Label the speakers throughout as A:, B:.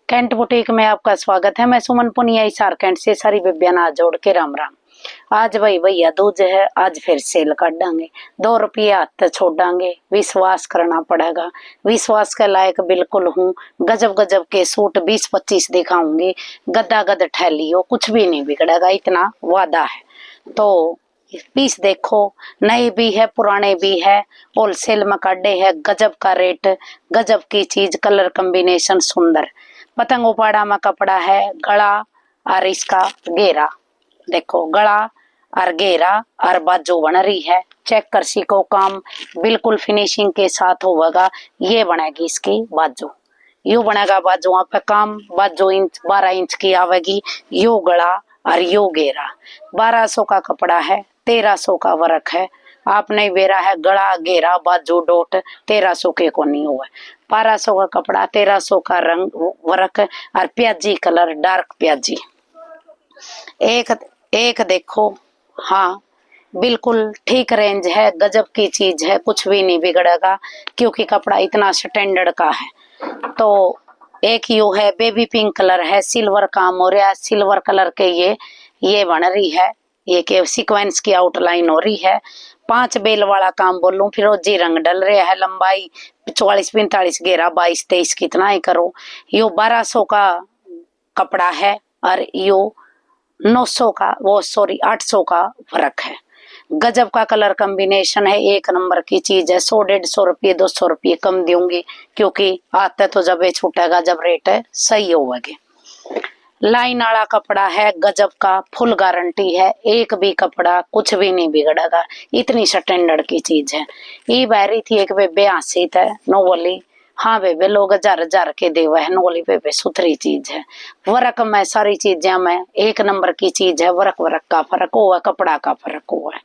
A: Cantt boutique में आपका स्वागत है। मैं सुमन पुनिया हिसार कैंट से सारी बेबियां हाथ जोड़ के राम राम। आज भाई भैया दूज है, आज फिर सेल कर डांगे, 2 रुपये हाथ छोड़ांगे। विश्वास करना पड़ेगा, विश्वास के लायक बिल्कुल हूँ। गजब गजब के सूट 20-25 दिखाऊंगी, गद्दा गद ठहलियो, कुछ भी नहीं बिगड़ेगा, इतना वादा है। तो पीस देखो, नए भी है पुराने भी है, होलसेल में काटे है। गजब का रेट, गजब की चीज, कलर कॉम्बिनेशन सुंदर। पतंग उपाड़ा में कपड़ा है, गला और इसका घेरा देखो, गला और घेरा और बाजू बन रही है। चेक कर सीखो, काम बिल्कुल फिनिशिंग के साथ होगा। ये बनेगी इसकी बाजू, यू बनेगा बाजुआ पे काम। बाजू 12 इंच की आवेगी, यू गला और यू घेरा। 1200 का कपड़ा है, 1300 का वर्क है। आपने बेरा है गला घेरा बाजू डोट, 1300 के को नहीं हुआ। 1200 का कपड़ा, 1300 का रंग वर्क और प्याजी कलर, डार्क प्याजी। एक देखो, हाँ बिल्कुल ठीक रेंज है, गजब की चीज है, कुछ भी नहीं बिगड़ेगा क्योंकि कपड़ा इतना स्टैंडर्ड का है। तो एक यू है, बेबी पिंक कलर है, सिल्वर काम हो रहा है। सिल्वर कलर के ये बन रही है, ये के सीक्वेंस की आउटलाइन हो रही है। 5 बेल वाला काम बोलूं, फिरोजी रंग डल रहा है। लंबाई 44-45, घेरा 22-23, कितना ही करो। यो 1200 का कपड़ा है और यो 900 का, वो सॉरी 800 का फर्क है। गजब का कलर कॉम्बिनेशन है, एक नंबर की चीज है। 100-150 रुपये 200 रुपये कम दूंगी क्योंकि आता तो जब ये छूटेगा, जब रेट है सही होगा। लाइन वाला कपड़ा है, गजब का, फुल गारंटी है, एक भी कपड़ा कुछ भी नहीं बिगड़ेगा, इतनी स्टैंडर्ड की चीज है। ये बहरी थी एक बेबे आसित है, नो बोली हाँ बेबे लोग 1000 के देवे है, नोली बेबे सुथरी चीज है। वर्क में सारी चीजें में एक नंबर की चीज है। वर्क का फर्क हुआ, कपड़ा का फर्क हुआ है।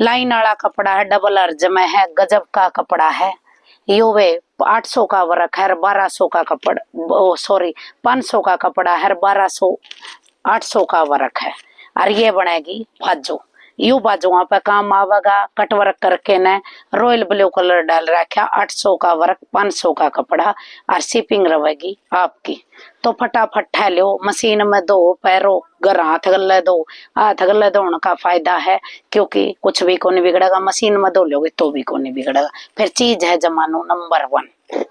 A: लाइन वाला कपड़ा है, डबल अर्ज में है, गजब का कपड़ा है। यो वे 800 का वर्क है, 1200 का कपड़ा, सॉरी 500 का कपड़ा है, 1200 800 का वर्क है। और ये बनेगी बाजू, यू बाजुआ पे काम आवेगा। कट वर्क करके ने रॉयल ब्लू कलर डाल रखा। 800 का वर्क, 500 का कपड़ा और शिपिंग रहेगी आपकी। तो फटाफट ठह लो, मशीन में दो, पैरों घर हाथ गले दो। हाथ गले धोने का फायदा है क्योंकि कुछ भी को नहीं बिगड़ेगा, मशीन में धो लोगे तो भी को नहीं बिगड़ेगा। फिर चीज है जमानो नंबर 1।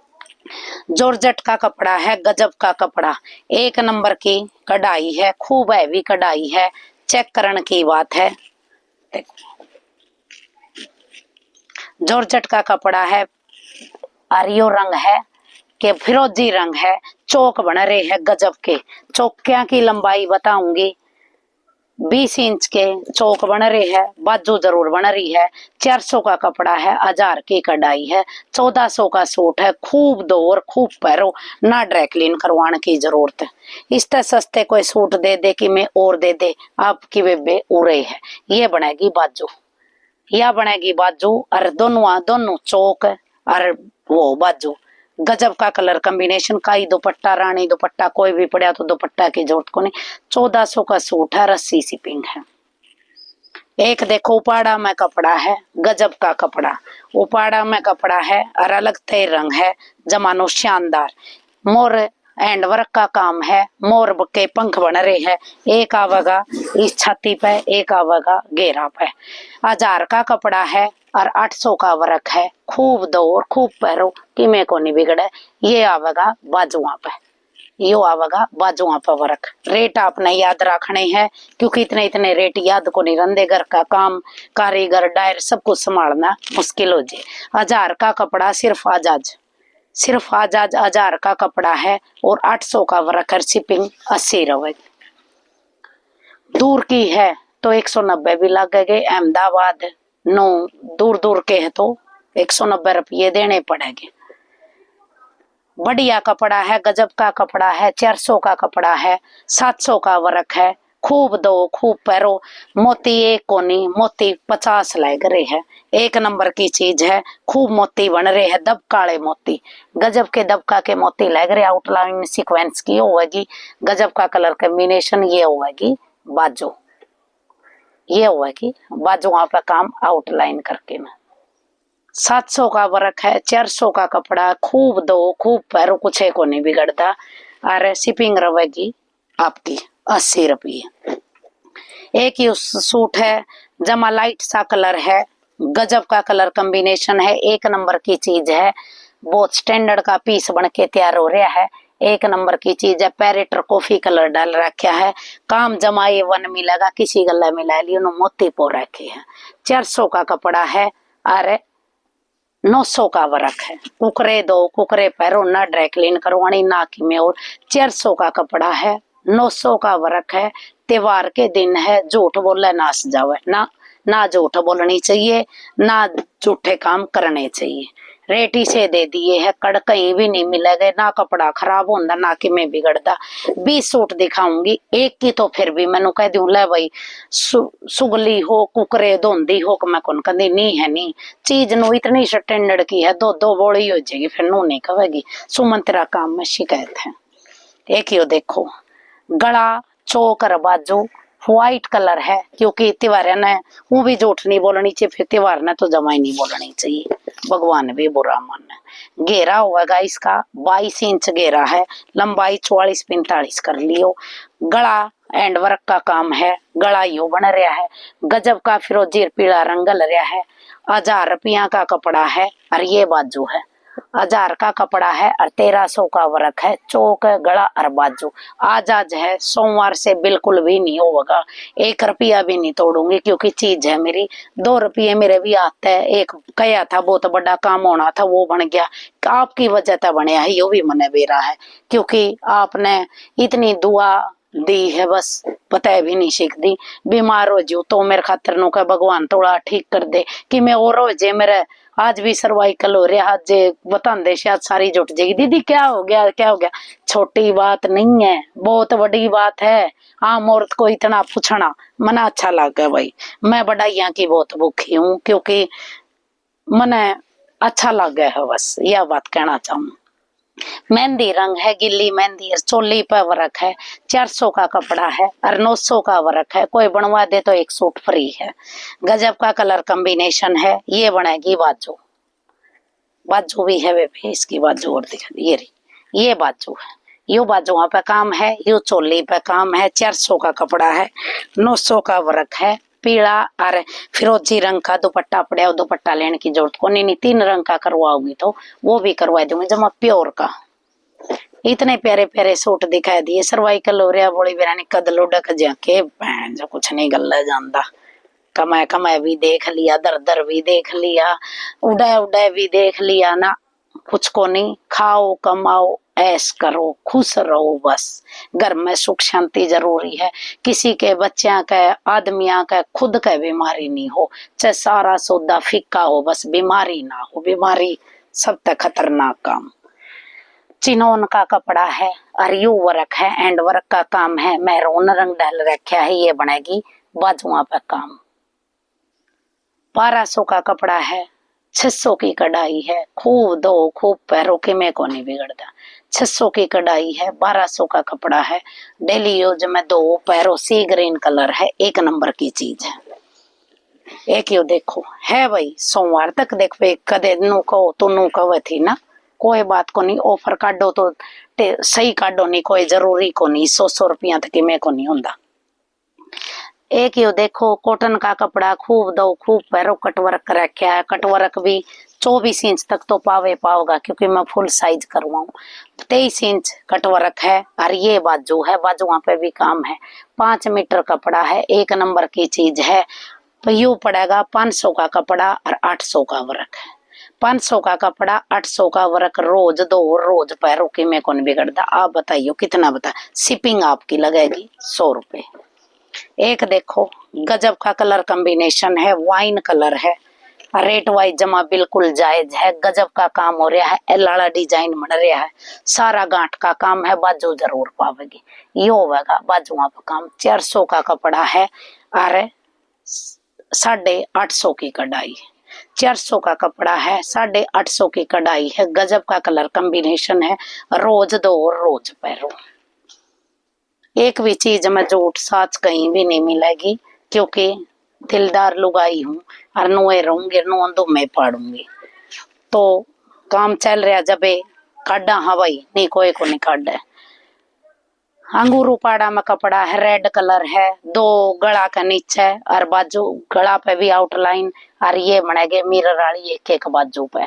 A: जॉर्जेट का कपड़ा है, गजब का कपड़ा, एक नंबर की कढ़ाई है, खूब हैवी कढ़ाई है। चेक करने की बात है। जॉर्जेट का कपड़ा है और यो रंग है कि फिरोजी रंग है। चौक बन रहे हैं गजब के। चौकिया की लंबाई बताऊंगी, 20 इंच के चौक बन रहे हैं। बाजू जरूर बन रही है। 400 का कपड़ा है, 1000 की कढ़ाई है। 1400 का सूट है, खूब दो और खूब पहरो, ना ड्राई क्लीन करवाने की जरूरत है। इससे सस्ते कोई सूट दे दे कि मैं और दे दे, आपकी बेबे उड़े है। ये बनेगी बाजू, या बनेगी बाजू और दोनों चौक और वो बाजू। गजब का कलर कॉम्बिनेशन का ही दुपट्टा, रानी दुपट्टा कोई भी पड़ा तो दुपट्टा की जरूरत को नहीं। 1400 का सूट है, रस्सी शिपिंग है। एक देखो उपाड़ा में कपड़ा है, गजब का कपड़ा, उपाड़ा में कपड़ा है और अलग थे रंग है, जमानो शानदार। मोर एंड वर्क का काम है, मोर के पंख बन रहे हैं। एक आवेगा इस छाती पे, एक आवेगा घेरा पे। 1000 का कपड़ा है और 800 का वर्क है। खूब दो और खूब पहरो कि मैं को नहीं बिगड़े। ये आवेगा बाजुआ पे, यो आवेगा बाजुआ पे वर्क। रेट आपने याद रखने हैं क्योंकि इतने रेट याद को नहीं रहते। घर का काम, कारीगर, डायर सब कुछ संभालना मुश्किल हो जाए। 1000 का कपड़ा सिर्फ आज 1000 का कपड़ा है और 800 का वर्क है। शिपिंग 80 रहेगी। दूर की है तो 190 भी लगेंगे। अहमदाबाद नो दूर के है तो 190 रुपये देने पड़ेंगे। बढ़िया कपड़ा है, गजब का कपड़ा है। 400 का कपड़ा है, 700 का वर्क है। खूब दो खूब पैरो, मोती एक कोनी, मोती 50 लग रहे हैं। एक नंबर की चीज है, खूब मोती बन रहे हैं, दबकाले मोती, गजब के दबका के मोती लग रहे। आउटलाइन सीक्वेंस की होगी, गजब का कलर कॉम्बिनेशन। ये होगी बाजू, ये होगी बाजू वहां पर काम आउटलाइन करके में। 700 का वर्क है, 400 का कपड़ा, खूब दो खूब पैरो, कुछ को नहीं बिगड़ता। और शिपिंग रहेगी आपकी 80 रुपये। एक ही सूट है, जमा लाइट सा कलर है, गजब का कलर कॉम्बिनेशन है, एक नंबर की चीज है, बहुत स्टैंडर्ड का पीस बन के तैयार हो रहा है, एक नंबर की चीज है। पैरेटर कॉफी कलर डाल रखा है, काम जमाए वन मिलेगा, किसी गला मिला लियो मोती पो रखे है। 400 का कपड़ा है और 900 का वर्क है। कुकरे दो कुकरे पैरो ना ड्राई क्लीन करवानी ना कि में, और 400 का कपड़ा है, 900 का वर्क है। त्योहार के दिन है, झूठ बोले ना सजावे ना, ना झूठ बोलनी चाहिए ना झूठे काम करने चाहिए। रेट से दे दिए है, कड़ कहीं भी नहीं मिलेगा, ना कपड़ा खराब होता ना कि मैं बिगड़ता। 20 सूट दिखाऊंगी, एक की तो फिर भी मैनू कह दूं ले भाई सुगली हो कुकरे धोंदी हो, मैं कौन कहती नहीं है, नहीं चीज नो इतनी स्टैंडर्ड की है, दो दो बोली हो जाएगी फिर नू नहीं कहेगी सुमन तेरा काम में शिकायत है। एक यो देखो, गला चौकर बाजू व्हाइट कलर है, क्योंकि त्योहार ने वो भी झूठ नहीं बोलनी चाहिए, फिर त्योहार ने तो जमा ही नहीं बोलनी चाहिए, भगवान भी बुरा माने। घेरा होगा इसका 22 इंच घेरा है, लंबाई 44-45 कर लियो। गला एंड वर्क का काम है, गला यो बन रहा है, गजब का फिरोजी पीला रंग लग रहा है। 1000 रुपया का कपड़ा है और ये बाजू है, 1000 का कपड़ा है और 1300 का वर्क है, चौक गला और बाजू। आज है, सोमवार से बिल्कुल भी नहीं होगा, 1 रुपया भी नहीं तोड़ूंगी, क्योंकि चीज है मेरी। 2 रुपये मेरे भी आते हैं, एक कया था बहुत बड़ा काम होना था वो बन गया, आपकी वजह से बनया है, यो भी मने बेरा है, क्योंकि आपने इतनी दुआ दी है, बस पता भी नहीं सीखती। बीमार हो जू तो मेरे खातर नो का भगवान थोड़ा ठीक कर दे कि मैं और हो जे, मेरे आज भी सर्वाइकल हो रहा, आज बता दे शायद सारी जुट जाएगी। दीदी क्या हो गया क्या हो गया? छोटी बात नहीं है, बहुत बड़ी बात है। आम औरत को इतना पूछना मना अच्छा लगा भाई, मैं बढ़ाइया की बहुत भूखी हूँ, क्योंकि मने अच्छा लगा है, बस यह बात कहना चाहूँ। मेहंदी रंग है, गिल्ली मेहंदी है, चोली पर वर्क है, 400 का कपड़ा है और 900 का वर्क है, कोई बनवा दे तो 1 सूट फ्री है। गजब का कलर कॉम्बिनेशन है, ये बनेगी बाजू, बाजू भी है वे भी, इसकी बाजू और दिखा ये रही, ये बाजू है, यो बाजुओं पे काम है, यो चोली पे काम है। 400 का कपड़ा है, 900 का वर्क है। पीला और फिरोजी रंग का दुपट्टा पड़ा, दुपट्टा लेने की जरूरत को नहीं, 3 रंग का करवाओगी तो वो भी करवा दूंगी, जमा प्योर का। इतने प्यारे प्यारे सूट दिखाई दिए, सर्वाइकल हो रहा, बोली बेरानी कद लुढ़क जाके जो कुछ नहीं गल्ला जानता। कमाए कमाए भी देख लिया, दर दर भी देख लिया, उड़ाए उड़ाए भी देख लिया ना, कुछ को नहीं। खाओ कमाओ ऐश करो खुश रहो, बस घर में सुख शांति जरूरी है। किसी के बच्चा के आदमिया के खुद के बीमारी नहीं हो, चाहे सारा सौदा फिक्का हो, बस बीमारी ना हो, बीमारी सब तक खतरनाक काम। चिनोन का कपड़ा है और यू वर्क है, एंड वर्क का काम है, मैरून रंग डाल रखा है, ये बनेगी बाजुआ पे काम। 1200 का कपड़ा है, 600 की कढ़ाई है, खूब दो खूब पैरों के में को नहीं बिगड़ता। 600 की कढ़ाई है, 1200 का कपड़ा है, डेली यूज में 2 पैरों सी ग्रीन कलर है, एक नंबर की चीज है। एक यो देखो है भाई, सोमवार तक देख पे कदे नू कहो तो नू कहे थी ना, कोई बात को नहीं, ऑफर काटो तो सही काटो, नहीं कोई जरूरी को नहीं, 100 रुपया तक में को नहीं होता। एक यो देखो कॉटन का कपड़ा, खूब दो खूब पैरो कटवर्क रखा है, कटवर्क भी 24 इंच तक तो पाओगा, क्योंकि मैं फुल साइज करवाऊं। 23 इंच कटवर्क है और ये बाजू है, बाजुआ पे भी काम है। 5 मीटर कपड़ा है, एक नंबर की चीज है। तो यू पड़ेगा 500 का कपड़ा और 800 का वर्क है। 500 का कपड़ा 800 का वर्क, रोज दो रोज पैरों की में कौन बिगड़ता। आप बताइयो कितना बता, शिपिंग आपकी लगेगी 100 रुपए। एक देखो गजब का कलर कॉम्बिनेशन है, वाइन कलर है, रेट वाइज जमा बिल्कुल जायज है, गजब का काम हो रहा है, एलाड़ा डिजाइन बन रहा है, सारा गांठ का काम है, बाजू जरूर पावेगी, ये होगा बाजुआ पर काम। 400 का कपड़ा है और 850 की कढ़ाई। 400 का कपड़ा है, 850 की कढ़ाई है, गजब का कलर कॉम्बिनेशन है, रोज दो रोज पहनो। एक भी चीज में झूठ साच कहीं भी नहीं मिलेगी, क्योंकि दिलदार लुगाई हूँ और नुए रहूंगी, नुआंदू में पड़ूंगी। तो काम चल रहा जबे काढ़ा, हाँ भाई नहीं कोई को नहीं काढ़ा। अंगूर उपाड़ा में कपड़ा है, रेड कलर है, 2 गला का नीचे और बाजू गला पे भी आउटलाइन, और ये बनेगे मिरर वाली एक एक बाजू पे।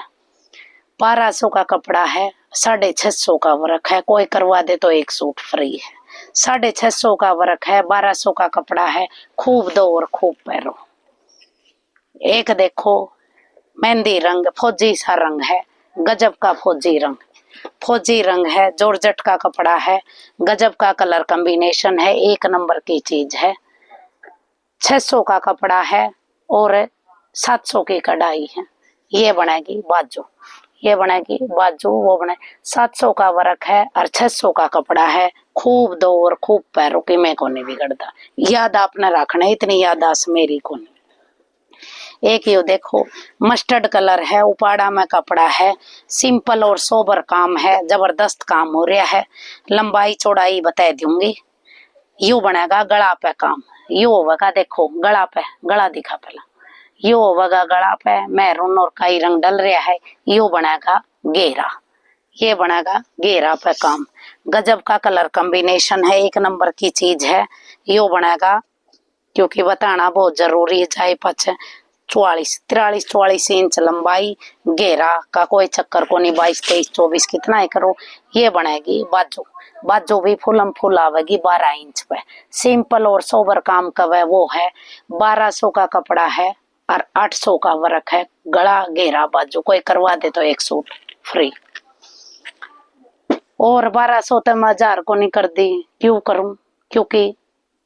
A: 1200 का कपड़ा है, 650 का वर्क है, कोई करवा दे तो एक सूट फ्री है। 650 का वर्क है, 1200 का कपड़ा है, खूब दो और खूब पहनो। एक देखो मेहंदी रंग, फौजी सा रंग है, गजब का फौजी रंग, फौजी रंग है, जॉर्जेट का कपड़ा है, गजब का कलर कॉम्बिनेशन है, एक नंबर की चीज है। 600 का कपड़ा है और 700 की कढ़ाई है। ये बनेगी बाजू, ये बनेगी बाजू, वो बने 700 का वर्क है और 600 का कपड़ा है, खूब दो और खूब पैरों की मैं को नहीं बिगड़ता। याद आपने रखना, इतनी यादाश मेरी को नहीं। एक ये देखो मस्टर्ड कलर है, उपाड़ा में कपड़ा है, सिंपल और सोबर काम है, जबरदस्त काम हो रहा है। लंबाई चौड़ाई बता दूंगी। यू बनेगा गला पे काम, यू होगा देखो गला पे, गला दिखा पहला, यू होगा गला पे मैरून और कई रंग डल रहा है, यू बनेगा घेरा, ये बनेगा घेरा पे काम। गजब का कलर कॉम्बिनेशन है, एक नंबर की चीज है। यू बनेगा, क्योंकि बताना बहुत जरूरी है, चाहे पच 44 इंच लंबाई, घेरा का कोई चक्कर को नहीं, 22 23 24 कितना है करो। ये बनेगी बाजू, बाजू भी फुलम फुल आवेगी 12 इंच पे, सिंपल और सोबर काम का वो है। 1200 का कपड़ा है और 800 का वर्क है, गला घेरा बाजू, कोई करवा दे तो एक सूट फ्री। और 1200 तो मैं 1000 को नहीं कर दी, क्यों करूं, क्योंकि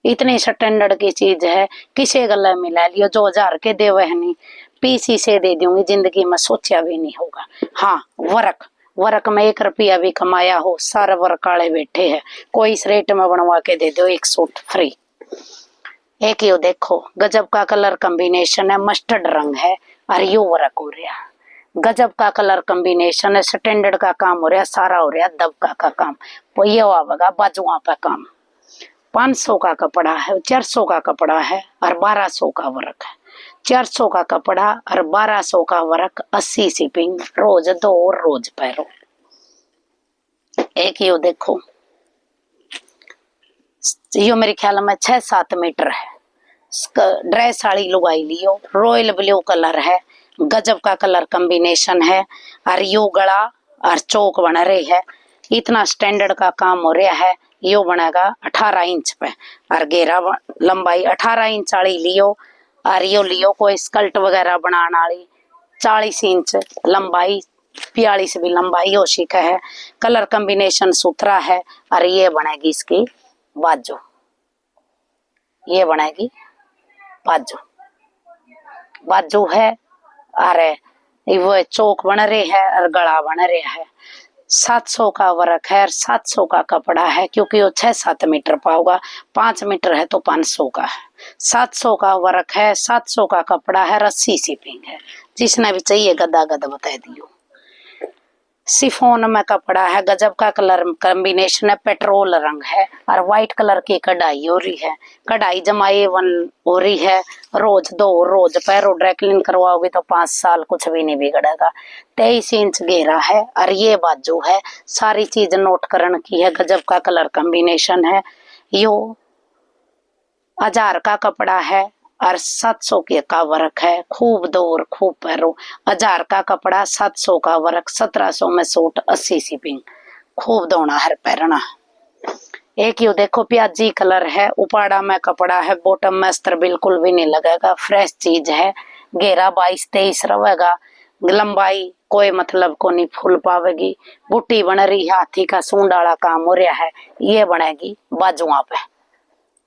A: इतनी स्टैंडर्ड की चीज है, किसी गले में ले लियो, जो 1000 के दे वह नहीं, पीसी से दे दूंगी, जिंदगी में सोचा भी नहीं होगा। हाँ वर्क, वर्क में 1 रुपया भी कमाया हो, सारे वर्क वाले बैठे हैं, कोई इस रेट में बनवा के दे दो एक सूट फ्री। एक यो देखो गजब का कलर कॉम्बिनेशन है, मस्टर्ड रंग है और यो वर्क हो रहा, गजब का कलर कॉम्बिनेशन है, स्टैंडर्ड का काम हो रहा, सारा हो रहा दबका का काम। तो ये आवेगा बाजुआ पे काम। 500 का कपड़ा है, 400 का कपड़ा है और 1200 का वर्क है। 400 का कपड़ा और 1200 का वर्क, 80 शिपिंग, रोज दो और रोज पहनो। एक यो देखो, यो मेरे ख्याल में 6-7 मीटर है, ड्रेस साड़ी लुगाई लियो, रॉयल ब्लू कलर है, गजब का कलर कॉम्बिनेशन है और यो गला और चौक बन रही है, इतना स्टैंडर्ड का काम हो रहा है। यो बनेगा 18 इंच पे और घेरा लंबाई 18 इंच वाली लियो, और यो लियो कोई स्कर्ट वगैरह बनाने वाली, 40 इंच लंबाई, 42 भी लंबाई हो शिक है, कलर कॉम्बिनेशन सुथरा है और ये बनेगी इसकी बाजू, ये बनेगी बाजू, बाजू है और वो चौक बन रहे है और गला बन रहा है। 700 का वर्क है और 700 का कपड़ा है, क्योंकि वो 6-7 मीटर पाओगा, 5 मीटर है तो 500 का है। 700 का वर्क है, 700 का कपड़ा है, 80 शिपिंग है। जिसने भी चाहिए गदा गदा बता दियो। सिफोन में कपड़ा है, गजब का कलर कॉम्बिनेशन है, पेट्रोल रंग है और व्हाइट कलर की कढ़ाई हो रही है, कढ़ाई जमाई 1 हो रही है, रोज दो रोज पैरो ड्राई क्लीन करवाओगे तो 5 साल कुछ भी नहीं बिगड़ेगा। 23 इंच घेरा है और ये बाजू है, सारी चीज नोट करने की है, गजब का कलर कॉम्बिनेशन है। यो 1000 का कपड़ा है और 700 के का वर्क है, खूब दो और खूब पहनो। 1000 का कपड़ा, 700 का वर्क, 1700 में सूट, 80 शिपिंग, खूब दोना हर पहनना। एक यू देखो प्याजी कलर है, उपाड़ा में कपड़ा है, बॉटम में अस्तर बिल्कुल भी नहीं लगेगा, फ्रेश चीज है, घेरा 22-23 रहेगा, लंबाई कोई मतलब को नहीं फूल पावेगी, बूटी बन रही है, हाथी का सूंड वाला काम हो रहा है, ये बनेगी बाजुआ पे,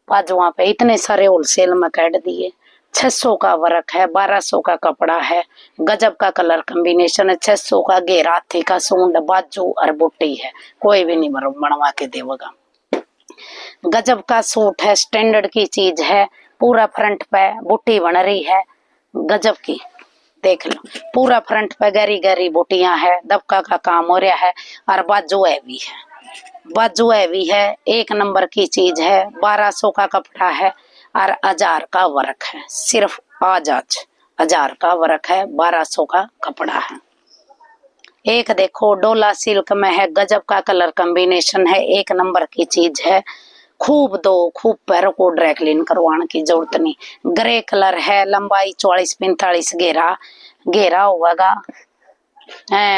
A: बाजुआ पे इतने सारे होलसेल में काट दिए। 600 का वर्क है, 1200 का कपड़ा है, गजब का कलर कॉम्बिनेशन है, 600 का घेरा, हाथी का सूंड, बाजू और बूटी है, कोई भी नहीं बनवा के देगा। गजब का सूट है, स्टैंडर्ड की चीज है, पूरा फ्रंट पे बूटी बन रही है, गजब की, देख लो पूरा फ्रंट पे गहरी गहरी बूटियां है, दबका का काम हो रहा है और बाजू है भी है, बाजू भी है, एक नंबर की चीज है। 1200 का कपड़ा है और 1000 का वर्क है, सिर्फ आज 1000 का वर्क है, 1200 का कपड़ा है। एक देखो डोला सिल्क में है, गजब का कलर कॉम्बिनेशन है, एक नंबर की चीज है। खूब दो, खूब पैरों को ड्राई क्लीन करवाने की जरूरत नहीं। ग्रे कलर है, लंबाई 44-45 घेरा घेरा होगा।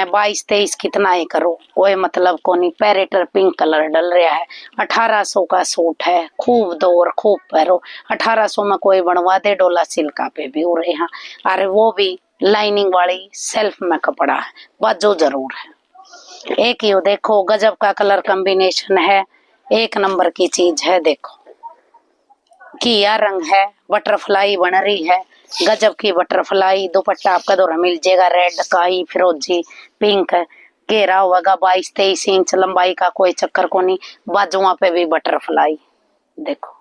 A: 22-23 कितना ही करो कोई मतलब को नहीं। पैरेटर पिंक कलर डल रहा है। 1800 का सूट है। खूब दो और खूब पहरो। 1800 में कोई बनवा दे डोला सिल्का पे भी हो रहे हैं। अरे वो भी लाइनिंग वाली सेल्फ में कपड़ा है, बाजू जरूर है। एक ही देखो गजब का कलर कॉम्बिनेशन है, एक नंबर की चीज है। देखो किया रंग है, बटरफ्लाई बन रही है, गजब की बटरफ्लाई। दुपट्टा आपका दोरा मिल जाएगा, रेड काई फिरोजी पिंक घेरा होगा। 22-23 इंच लंबाई का कोई चक्कर को नहीं। बाजुआ पे भी बटरफ्लाई देखो।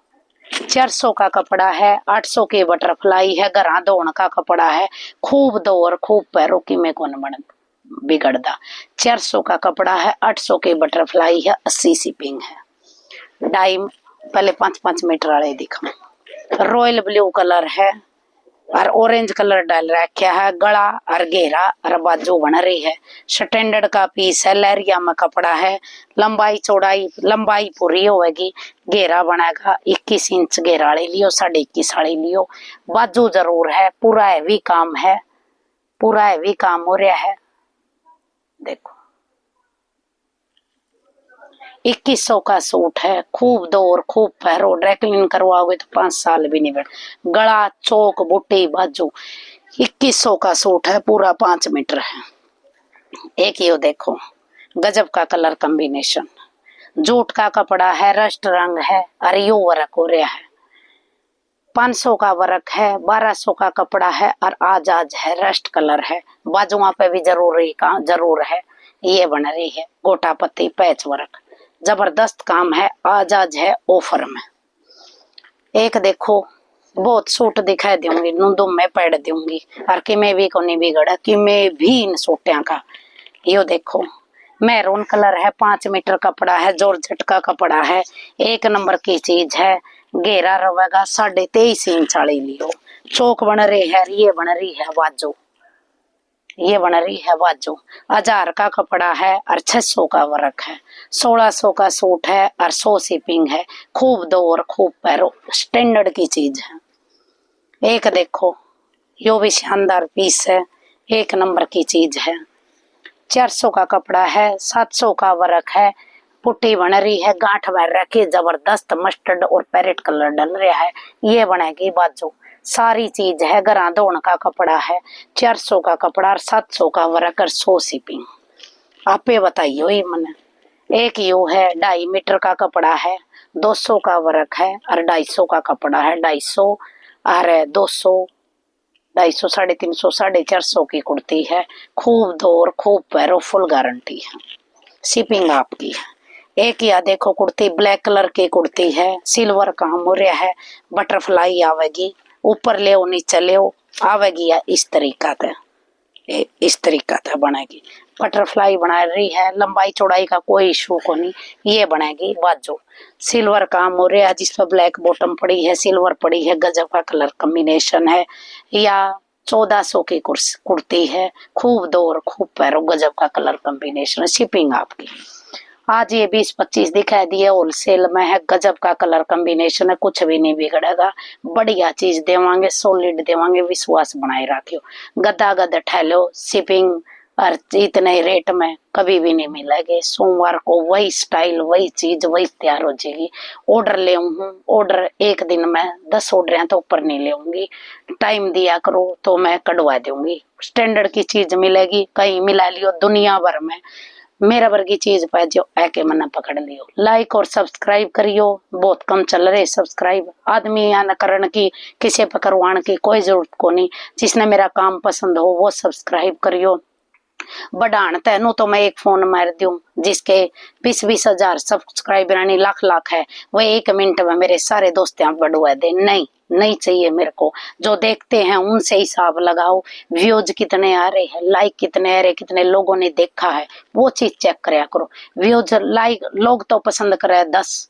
A: 400 का कपड़ा है, 800 की बटरफ्लाई है, घरा धोने का कपड़ा है। खूब दो और खूब पैरों की में कौन बन बिगड़दा। 400 का कपड़ा है, 800 की बटरफ्लाई है, 80 शिपिंग है। डाई पहले 5-5 मीटर वाले दिखा। रॉयल ब्लू कलर है और ऑरेंज कलर डाल रखा है। गला और घेरा और बाजू बन रही है। स्टैंडर्ड का पीस है, लहरिया में कपड़ा है। लंबाई चौड़ाई लंबाई पूरी होगी। घेरा बनेगा 21 इंच घेरा ले लियो, 21.5 साड़ी लियो। बाजू जरूर है, पूरा हैवी काम है, पूरा हैवी काम हो रहा है। देखो 2100 का सूट है। खूब दो और खूब पहरो, ड्राई क्लीन करवाओगे तो 5 साल भी नहीं बैठ। गला चौक बूटी बाजू। 2100 का सूट है, पूरा 5 मीटर है। एक ये देखो गजब का कलर कॉम्बिनेशन। जूट का कपड़ा है, रस्ट रंग है और यू वर्क हो रहा है। 500 का वर्क है, 1200 का कपड़ा है और आज है, रस्ट कलर है। बाजुआ पे भी जरूर है। ये बन रही है गोटा पत्ती पैच वर्क, जबरदस्त काम है। आज है ऑफर में। एक देखो बहुत सूट दिखाई दूंगी, नूंदू में पैड दूंगी और कि मैं भी को नहीं बिगड़ा कि मैं भी इन सूटिया का। यो देखो मैरून कलर है, 5 मीटर कपड़ा है, जॉर्जेट का कपड़ा है, एक नंबर की चीज है। घेरा रहेगा 23.5 इंच वाली लियो। चौक बन रही है, ये बन रही है बाजू, ये बन रही है बाजू। 1000 का कपड़ा है और 600 का वर्क है। 1600 का सूट है और 100 शिपिंग है। खूब दो और खूब पहरो, स्टैंडर्ड की चीज है। एक देखो यो भी शानदार पीस है, एक नंबर की चीज है। 400 का कपड़ा है, 700 का वर्क है। पुट्टी बन रही है, गांठ में रखी, जबरदस्त मस्टर्ड और पैरेट कलर डल रहा है। ये बनेगी बाजू। सारी चीज है, घरा धोने का कपड़ा है। 400 का कपड़ा और 700 का वर्क और 100 शिपिंग। आपे बताइयो ये मन। एक यू है 2.5 मीटर का कपड़ा है, 200 का वर्क है और 250 का कपड़ा है। 250 और 200, 250, 350, 450 की कुर्ती है। खूब दो और खूब पहरो, फुल गारंटी है, शिपिंग आपकी है। एक या देखो कुर्ती ब्लैक कलर की कुर्ती है, सिल्वर काम हो रहा है। बटरफ्लाई आवेगी, ऊपर ले नीचे ले आवेगी या इस तरीका से, इस तरीका से बनेगी। बटरफ्लाई बना रही है, लंबाई चौड़ाई का कोई इशू को नहीं। ये बनेगी बाजू। सिल्वर काम हो रहा है, जिस पर ब्लैक बॉटम पड़ी है, सिल्वर पड़ी है, गजब का कलर कॉम्बिनेशन है। या 1400 की कुर्ती है। खूब दो और खूब पहरो, गजब का कलर कॉम्बिनेशन। शिपिंग आपकी। आज ये 20-25 दिखाई दिए, होलसेल में है, गजब का कलर कॉम्बिनेशन है, कुछ भी नहीं बिगड़ेगा। बढ़िया चीज देवांगे, सॉलिड देवांगे, विश्वास बनाए रखियो। गदा गद ठहलो, शिपिंग और इतने रेट में कभी भी नहीं मिलेगी। सोमवार को वही स्टाइल, वही चीज, वही तैयार हो जाएगी। ऑर्डर ले हूँ, ऑर्डर एक दिन में 10 ऑर्डर हैं तो ऊपर नहीं लेंगी। टाइम दिया करो तो मैं कढ़वा दूंगी। स्टैंडर्ड की चीज मिलेगी, कहीं मिला लियो दुनिया भर में। मेरा वर्गी चीज पे जो आके मना पकड़ लियो। लाइक और सब्सक्राइब करियो, बहुत कम चल रहे सब्सक्राइब। आदमी या न करण की, किसी पर करवाने की कोई जरूरत को नहीं। जिसने मेरा काम पसंद हो वो सब्सक्राइब करियो। बढ़ान तेनू तो मैं एक फोन मार दूं, जिसके 20-20 हजार सब्सक्राइबर यानी लाख है, वो 1 मिनट में मेरे सारे दोस्त यहाँ बढ़वा दे। नहीं, नहीं चाहिए मेरे को। जो देखते हैं उनसे हिसाब लगाओ, व्यूज कितने आ रहे हैं, लाइक कितने आ रहे, कितने लोगों ने देखा है, वो चीज चेक करया करो। व्यूज लाइक लोग तो पसंद करे 10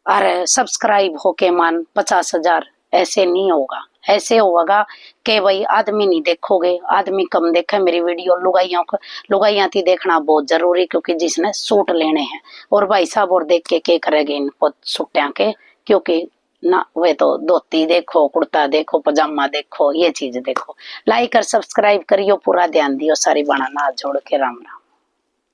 A: और सब्सक्राइब होके मान 50 हजार, ऐसे नहीं होगा, ऐसे होगा कि भाई आदमी नहीं देखोगे, आदमी कम देखे मेरी वीडियो, लुगाइयों को लुगाइयां थी देखना बहुत जरूरी, क्योंकि जिसने सूट लेने हैं और भाई साहब और देख के करेंगे इनको सूटिया के, क्योंकि ना वे तो धोती देखो, कुर्ता देखो, पजामा देखो, ये चीज देखो। लाइक और सब्सक्राइब करियो, पूरा ध्यान दियो, सारी बनाना जोड़ के राम राम।